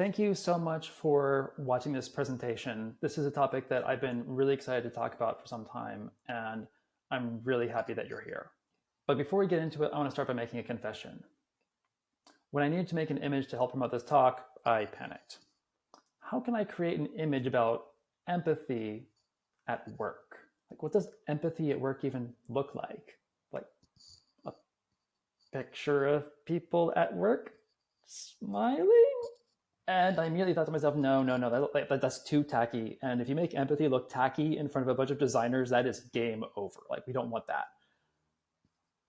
Thank you so much for watching this presentation. This is a topic that I've been really excited to talk about for some time, and I'm really happy that you're here. But before we get into it, I want to start by making a confession. When I needed to make an image to help promote this talk, I panicked. How can I create an image about empathy at work? Like, what does empathy at work even look like? Like a picture of people at work smiling? And I immediately thought to myself, no, that's too tacky. And if you make empathy look tacky in front of a bunch of designers, that is game over. Like, we don't want that.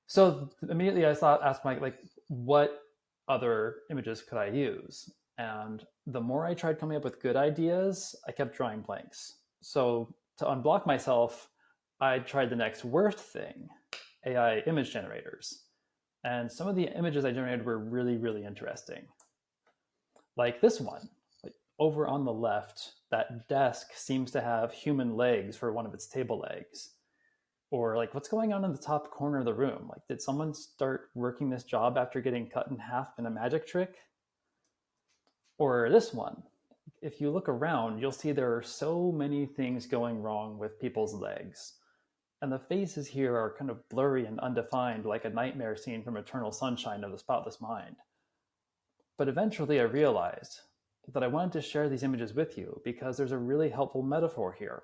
So immediately I asked what other images could I use? And the more I tried coming up with good ideas, I kept drawing blanks. So to unblock myself, I tried the next worst thing, AI image generators. And some of the images I generated were really, really interesting. Like this one, like over on the left, that desk seems to have human legs for one of its table legs. Or like, what's going on in the top corner of the room? Like, did someone start working this job after getting cut in half in a magic trick? Or this one, if you look around, you'll see there are so many things going wrong with people's legs. And the faces here are kind of blurry and undefined, like a nightmare scene from Eternal Sunshine of the Spotless Mind. But eventually I realized that I wanted to share these images with you because there's a really helpful metaphor here.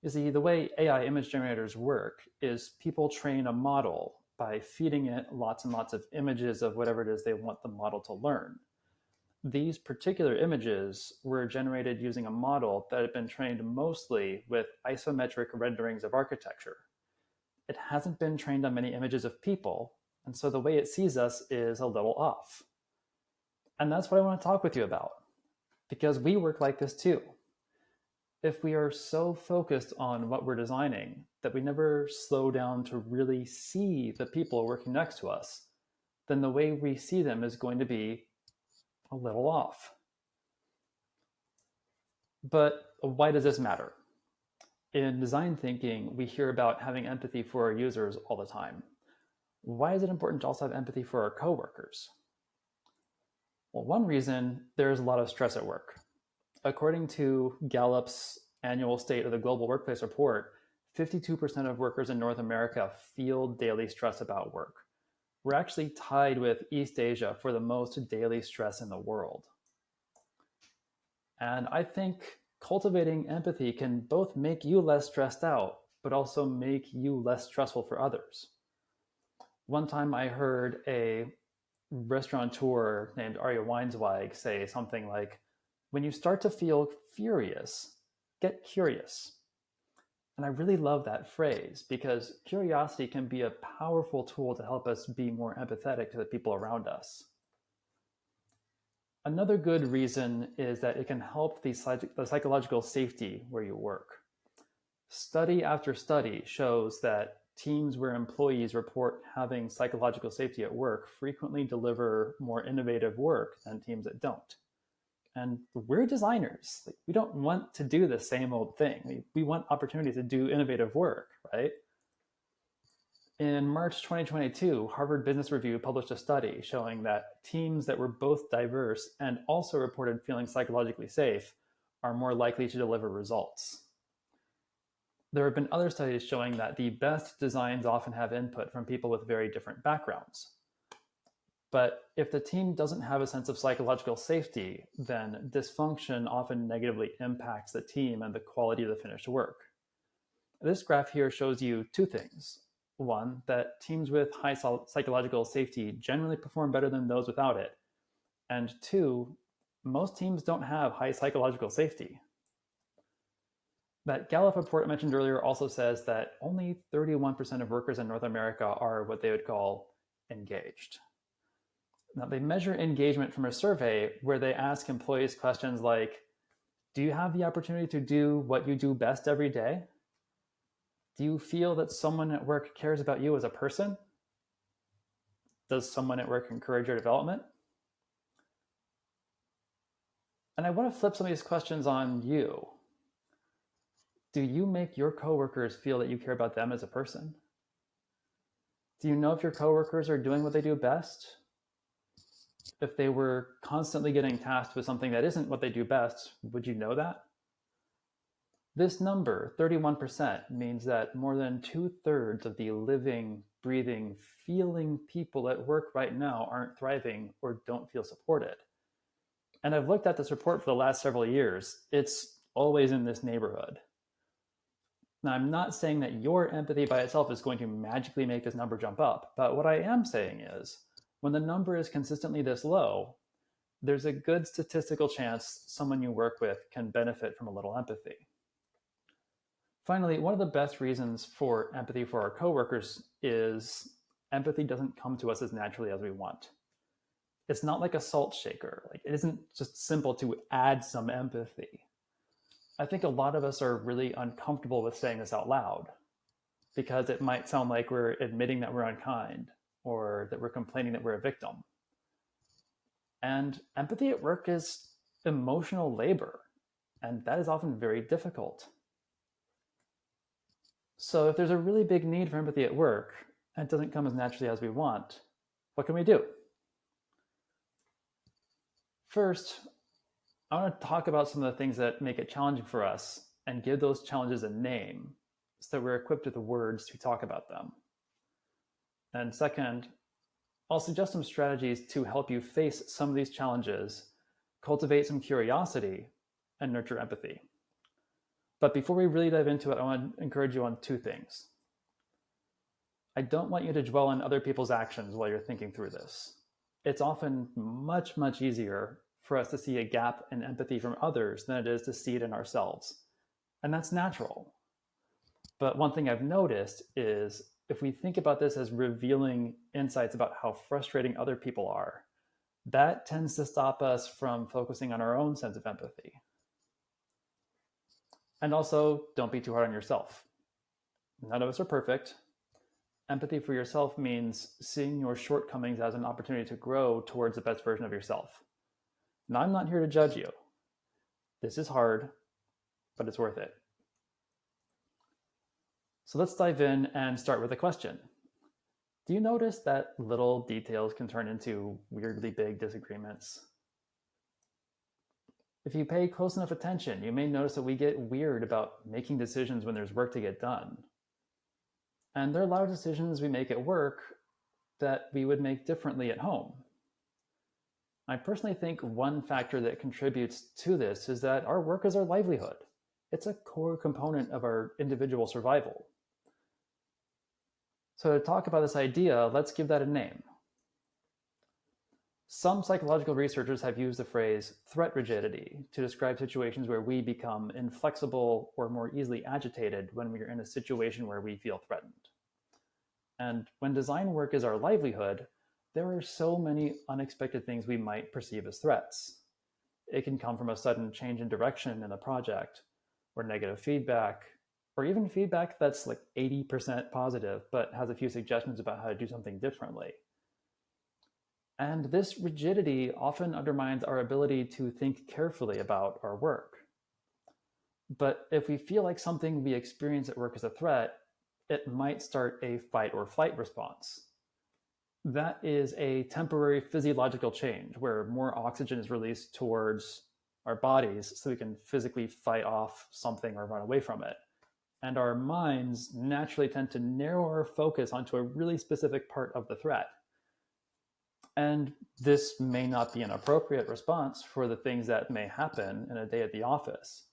You see, the way AI image generators work is people train a model by feeding it lots and lots of images of whatever it is they want the model to learn. These particular images were generated using a model that had been trained mostly with isometric renderings of architecture. It hasn't been trained on many images of people, and so the way it sees us is a little off. And that's what I want to talk with you about, because we work like this too. If we are so focused on what we're designing that we never slow down to really see the people working next to us, then the way we see them is going to be a little off. But why does this matter? In design thinking, we hear about having empathy for our users all the time. Why is it important to also have empathy for our coworkers? Well, one reason, there's a lot of stress at work. According to Gallup's annual State of the Global Workplace report, 52% of workers in North America feel daily stress about work. We're actually tied with East Asia for the most daily stress in the world. And I think cultivating empathy can both make you less stressed out, but also make you less stressful for others. One time I heard a restaurateur named Arya Weinsweig say something like, when you start to feel furious, get curious. And I really love that phrase because curiosity can be a powerful tool to help us be more empathetic to the people around us. Another good reason is that it can help the psychological safety where you work. Study after study shows that teams where employees report having psychological safety at work frequently deliver more innovative work than teams that don't. And we're designers. Like, we don't want to do the same old thing. We want opportunities to do innovative work, right? In March 2022, Harvard Business Review published a study showing that teams that were both diverse and also reported feeling psychologically safe are more likely to deliver results. There have been other studies showing that the best designs often have input from people with very different backgrounds. But if the team doesn't have a sense of psychological safety, then dysfunction often negatively impacts the team and the quality of the finished work. This graph here shows you two things. One, that teams with high psychological safety generally perform better than those without it. And two, most teams don't have high psychological safety. That Gallup report I mentioned earlier also says that only 31% of workers in North America are what they would call engaged. Now, they measure engagement from a survey where they ask employees questions like, do you have the opportunity to do what you do best every day? Do you feel that someone at work cares about you as a person? Does someone at work encourage your development? And I want to flip some of these questions on you. Do you make your coworkers feel that you care about them as a person? Do you know if your coworkers are doing what they do best? If they were constantly getting tasked with something that isn't what they do best, would you know that? This number, 31%, means that more than 2/3 of the living, breathing, feeling people at work right now aren't thriving or don't feel supported. And I've looked at this report for the last several years. It's always in this neighborhood. Now, I'm not saying that your empathy by itself is going to magically make this number jump up, but what I am saying is when the number is consistently this low, there's a good statistical chance someone you work with can benefit from a little empathy. Finally, one of the best reasons for empathy for our coworkers is empathy doesn't come to us as naturally as we want. It's not like a salt shaker. Like, it isn't just simple to add some empathy. I think a lot of us are really uncomfortable with saying this out loud because it might sound like we're admitting that we're unkind or that we're complaining that we're a victim. And empathy at work is emotional labor, and that is often very difficult. So if there's a really big need for empathy at work and it doesn't come as naturally as we want, what can we do? First, I want to talk about some of the things that make it challenging for us and give those challenges a name so that we're equipped with the words to talk about them. And second, I'll suggest some strategies to help you face some of these challenges, cultivate some curiosity, and nurture empathy. But before we really dive into it, I want to encourage you on two things. I don't want you to dwell on other people's actions while you're thinking through this. It's often much, much easier for us to see a gap in empathy from others than it is to see it in ourselves. And that's natural. But one thing I've noticed is if we think about this as revealing insights about how frustrating other people are, that tends to stop us from focusing on our own sense of empathy. And also, don't be too hard on yourself. None of us are perfect. Empathy for yourself means seeing your shortcomings as an opportunity to grow towards the best version of yourself. Now, I'm not here to judge you. This is hard, but it's worth it. So let's dive in and start with a question. Do you notice that little details can turn into weirdly big disagreements? If you pay close enough attention, you may notice that we get weird about making decisions when there's work to get done. And there are a lot of decisions we make at work that we would make differently at home. I personally think one factor that contributes to this is that our work is our livelihood. It's a core component of our individual survival. So to talk about this idea, let's give that a name. Some psychological researchers have used the phrase threat rigidity to describe situations where we become inflexible or more easily agitated when we are in a situation where we feel threatened. And when design work is our livelihood, there are so many unexpected things we might perceive as threats. It can come from a sudden change in direction in a project, or negative feedback, or even feedback that's like 80% positive, but has a few suggestions about how to do something differently. And this rigidity often undermines our ability to think carefully about our work. But if we feel like something we experience at work is a threat, it might start a fight or flight response. That is a temporary physiological change where more oxygen is released towards our bodies so we can physically fight off something or run away from it. And our minds naturally tend to narrow our focus onto a really specific part of the threat. And this may not be an appropriate response for the things that may happen in a day at the office,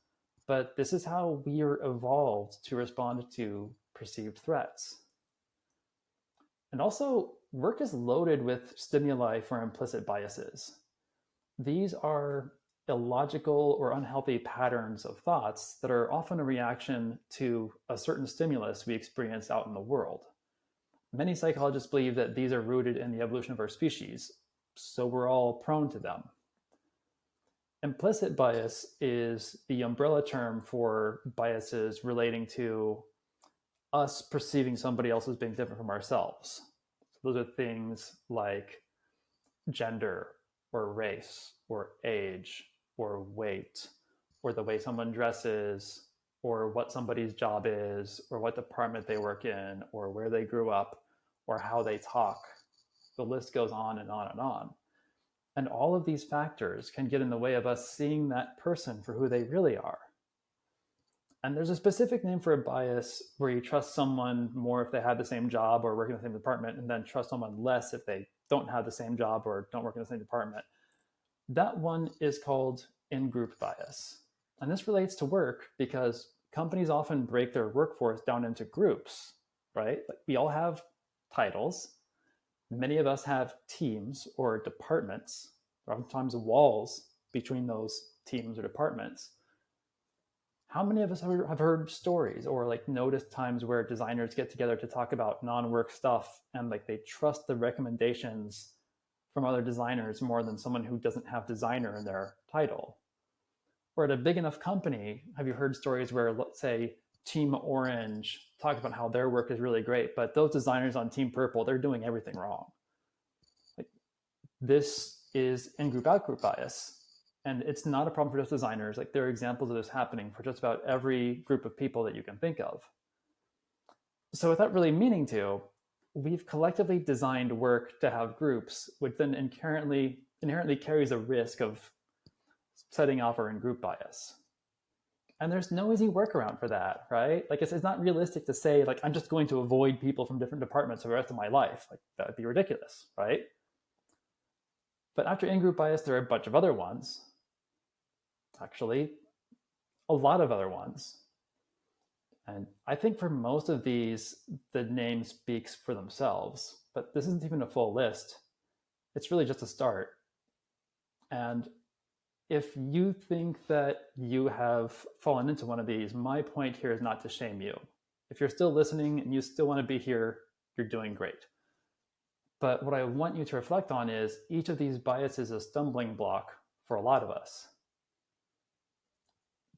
but this is how we are evolved to respond to perceived threats. And also, work is loaded with stimuli for implicit biases. These are illogical or unhealthy patterns of thoughts that are often a reaction to a certain stimulus we experience out in the world. Many psychologists believe that these are rooted in the evolution of our species, so we're all prone to them. Implicit bias is the umbrella term for biases relating to us perceiving somebody else as being different from ourselves. So those are things like gender or race or age or weight or the way someone dresses or what somebody's job is or what department they work in or where they grew up or how they talk. The list goes on and on and on. And all of these factors can get in the way of us seeing that person for who they really are. And there's a specific name for a bias where you trust someone more if they have the same job or work in the same department, and then trust someone less if they don't have the same job or don't work in the same department. That one is called in-group bias. And this relates to work because companies often break their workforce down into groups, right? Like we all have titles. Many of us have teams or departments, oftentimes walls between those teams or departments. How many of us have heard stories or like noticed times where designers get together to talk about non-work stuff and like they trust the recommendations from other designers more than someone who doesn't have designer in their title? Or at a big enough company, have you heard stories where, let's say, Team Orange talk about how their work is really great, but those designers on Team Purple, they're doing everything wrong? Like, this is in-group, out-group bias. And it's not a problem for just designers. Like there are examples of this happening for just about every group of people that you can think of. So without really meaning to, we've collectively designed work to have groups, which then inherently carries a risk of setting off our in-group bias. And there's no easy workaround for that, right? Like it's not realistic to say, like, I'm just going to avoid people from different departments for the rest of my life. Like that would be ridiculous, right? But after in-group bias, there are a bunch of other ones. Actually, a lot of other ones. And I think for most of these, the name speaks for themselves, but this isn't even a full list. It's really just a start. And if you think that you have fallen into one of these, my point here is not to shame you. If you're still listening and you still want to be here, you're doing great. But what I want you to reflect on is each of these biases is a stumbling block for a lot of us.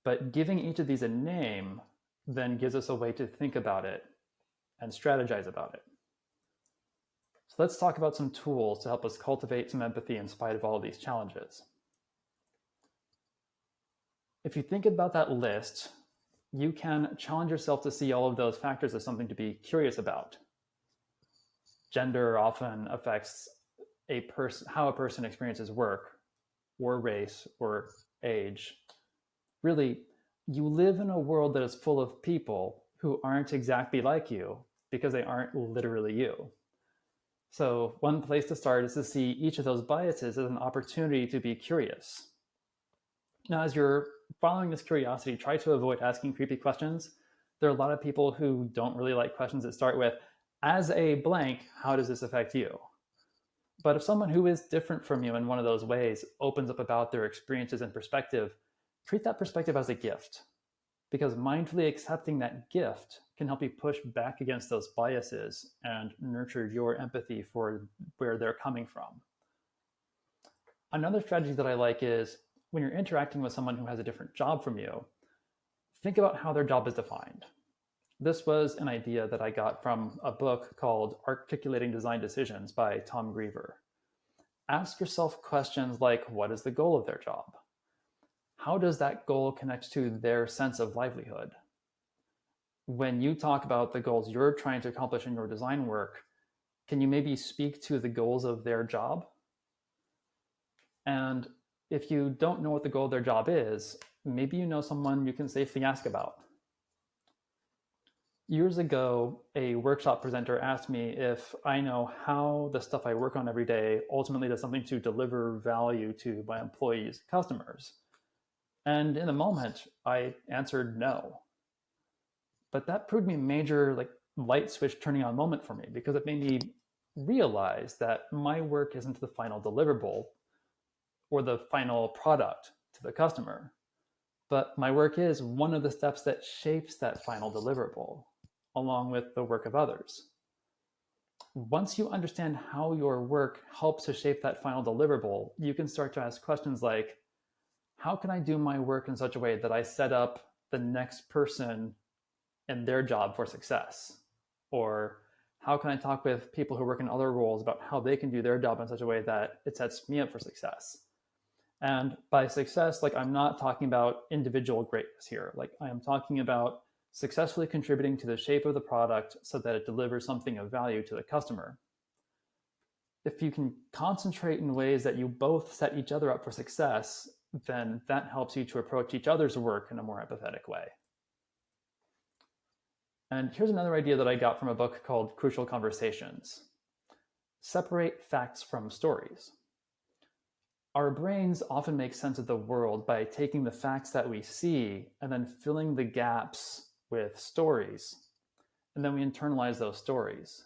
But giving each of these a name then gives us a way to think about it and strategize about it. So let's talk about some tools to help us cultivate some empathy in spite of all of these challenges. If you think about that list, you can challenge yourself to see all of those factors as something to be curious about. Gender often affects how a person experiences work, or race, or age. Really, you live in a world that is full of people who aren't exactly like you because they aren't literally you. So one place to start is to see each of those biases as an opportunity to be curious. Now, as you're following this curiosity, try to avoid asking creepy questions. There are a lot of people who don't really like questions that start with, as a blank, how does this affect you? But if someone who is different from you in one of those ways opens up about their experiences and perspective, treat that perspective as a gift, because mindfully accepting that gift can help you push back against those biases and nurture your empathy for where they're coming from. Another strategy that I like is when you're interacting with someone who has a different job from you, think about how their job is defined. This was an idea that I got from a book called Articulating Design Decisions by Tom Griever. Ask yourself questions like, what is the goal of their job? How does that goal connect to their sense of livelihood? When you talk about the goals you're trying to accomplish in your design work, can you maybe speak to the goals of their job? And if you don't know what the goal of their job is, maybe you know someone you can safely ask about. Years ago, a workshop presenter asked me if I know how the stuff I work on every day ultimately does something to deliver value to my employees' customers. And in the moment, I answered no. But that proved me a major light switch turning on moment for me, because it made me realize that my work isn't the final deliverable or the final product to the customer, but my work is one of the steps that shapes that final deliverable, along with the work of others. Once you understand how your work helps to shape that final deliverable, you can start to ask questions like, how can I do my work in such a way that I set up the next person and their job for success? Or how can I talk with people who work in other roles about how they can do their job in such a way that it sets me up for success? And by success, I'm not talking about individual greatness here. I am talking about successfully contributing to the shape of the product so that it delivers something of value to the customer. If you can concentrate in ways that you both set each other up for success, then that helps you to approach each other's work in a more empathetic way. And here's another idea that I got from a book called Crucial Conversations. Separate facts from stories. Our brains often make sense of the world by taking the facts that we see and then filling the gaps with stories. And then we internalize those stories.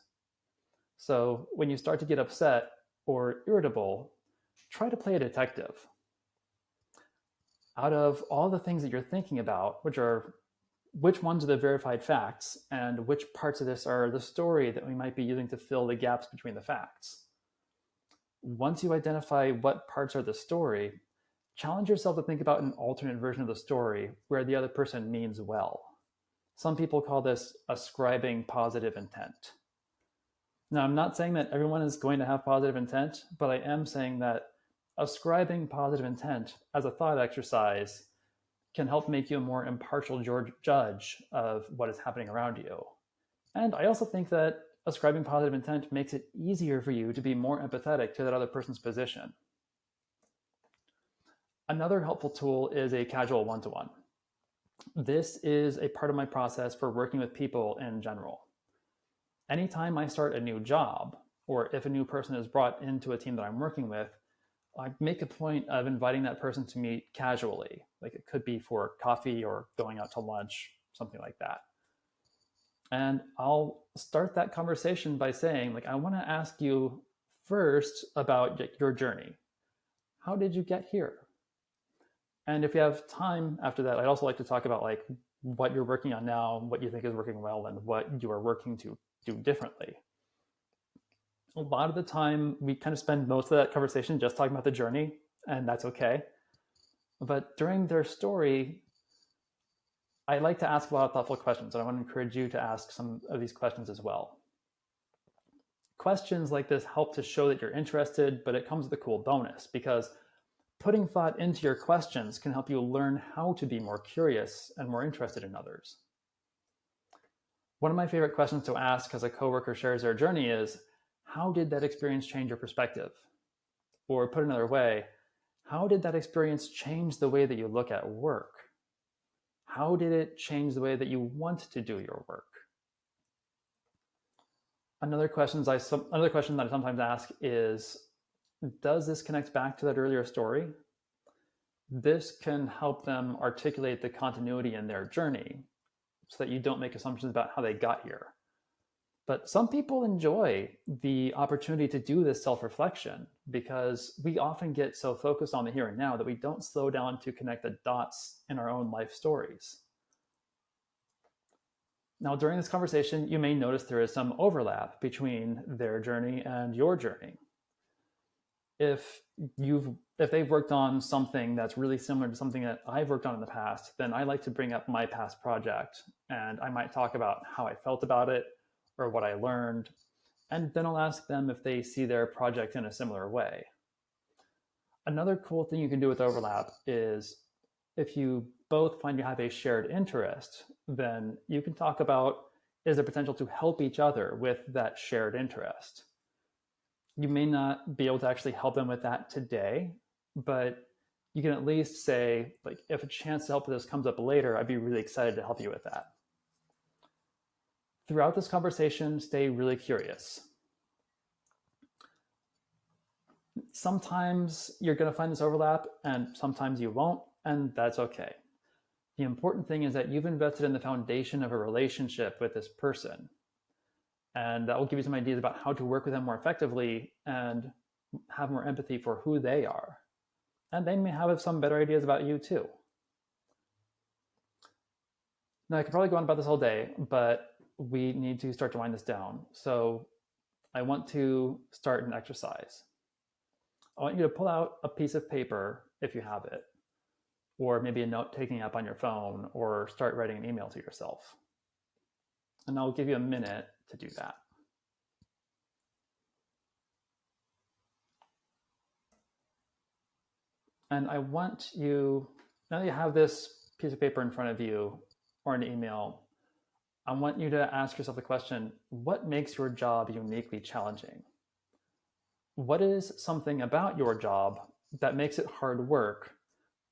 So when you start to get upset or irritable, try to play a detective. Out of all the things that you're thinking about, which ones are the verified facts and which parts of this are the story that we might be using to fill the gaps between the facts? Once you identify what parts are the story, challenge yourself to think about an alternate version of the story where the other person means well. Some people call this ascribing positive intent. Now, I'm not saying that everyone is going to have positive intent, but I am saying that ascribing positive intent as a thought exercise can help make you a more impartial judge of what is happening around you. And I also think that ascribing positive intent makes it easier for you to be more empathetic to that other person's position. Another helpful tool is a casual one-to-one. This is a part of my process for working with people in general. Anytime I start a new job, or if a new person is brought into a team that I'm working with, I make a point of inviting that person to meet casually. Like it could be for coffee or going out to lunch, something like that. And I'll start that conversation by saying, I want to ask you first about your journey. How did you get here? And if you have time after that, I'd also like to talk about what you're working on now, what you think is working well, and what you are working to do differently. A lot of the time, we kind of spend most of that conversation just talking about the journey, and that's okay. But during their story, I like to ask a lot of thoughtful questions, and I want to encourage you to ask some of these questions as well. Questions like this help to show that you're interested, but it comes with a cool bonus because putting thought into your questions can help you learn how to be more curious and more interested in others. One of my favorite questions to ask as a coworker shares their journey is, how did that experience change your perspective? Or put another way, how did that experience change the way that you look at work? How did it change the way that you want to do your work? Another question that I sometimes ask is, does this connect back to that earlier story? This can help them articulate the continuity in their journey so that you don't make assumptions about how they got here. But some people enjoy the opportunity to do this self-reflection because we often get so focused on the here and now that we don't slow down to connect the dots in our own life stories. Now, during this conversation, you may notice there is some overlap between their journey and your journey. If they've worked on something that's really similar to something that I've worked on in the past, then I like to bring up my past project, and I might talk about how I felt about it or what I learned, and then I'll ask them if they see their project in a similar way. Another cool thing you can do with overlap is if you both find you have a shared interest, then you can talk about, is there potential to help each other with that shared interest? You may not be able to actually help them with that today, but you can at least say, if a chance to help with this comes up later, I'd be really excited to help you with that. Throughout this conversation, stay really curious. Sometimes you're going to find this overlap, and sometimes you won't, and that's okay. The important thing is that you've invested in the foundation of a relationship with this person. And that will give you some ideas about how to work with them more effectively and have more empathy for who they are. And they may have some better ideas about you too. Now, I could probably go on about this all day, but we need to start to wind this down. So I want to start an exercise. I want you to pull out a piece of paper if you have it, or maybe a note-taking app on your phone, or start writing an email to yourself. And I'll give you a minute to do that. And I want you, now that you have this piece of paper in front of you or an email, I want you to ask yourself the question, what makes your job uniquely challenging? what is something about your job that makes it hard work,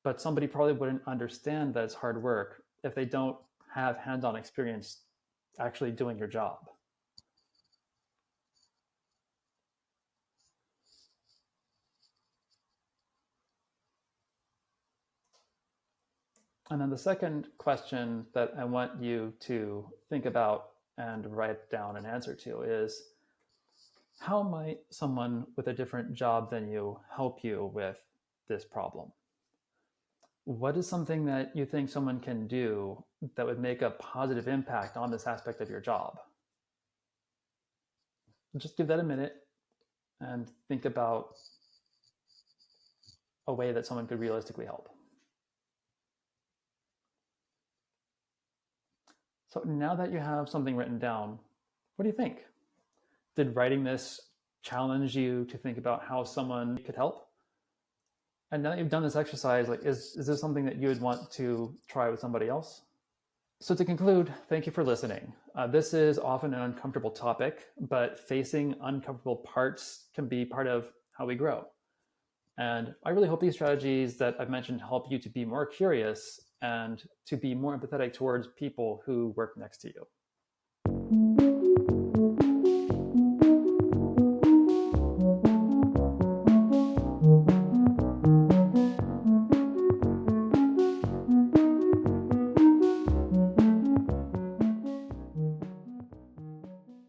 but somebody probably wouldn't understand that it's hard work if they don't have hands-on experience actually doing your job? And then the second question that I want you to think about and write down an answer to is, how might someone with a different job than you help you with this problem? What is something that you think someone can do that would make a positive impact on this aspect of your job? Just give that a minute and think about a way that someone could realistically help. So now that you have something written down, what do you think? Did writing this challenge you to think about how someone could help? And now that you've done this exercise, like, is this something that you would want to try with somebody else? So to conclude, thank you for listening. This is often an uncomfortable topic, but facing uncomfortable parts can be part of how we grow. And I really hope these strategies that I've mentioned help you to be more curious and to be more empathetic towards people who work next to you.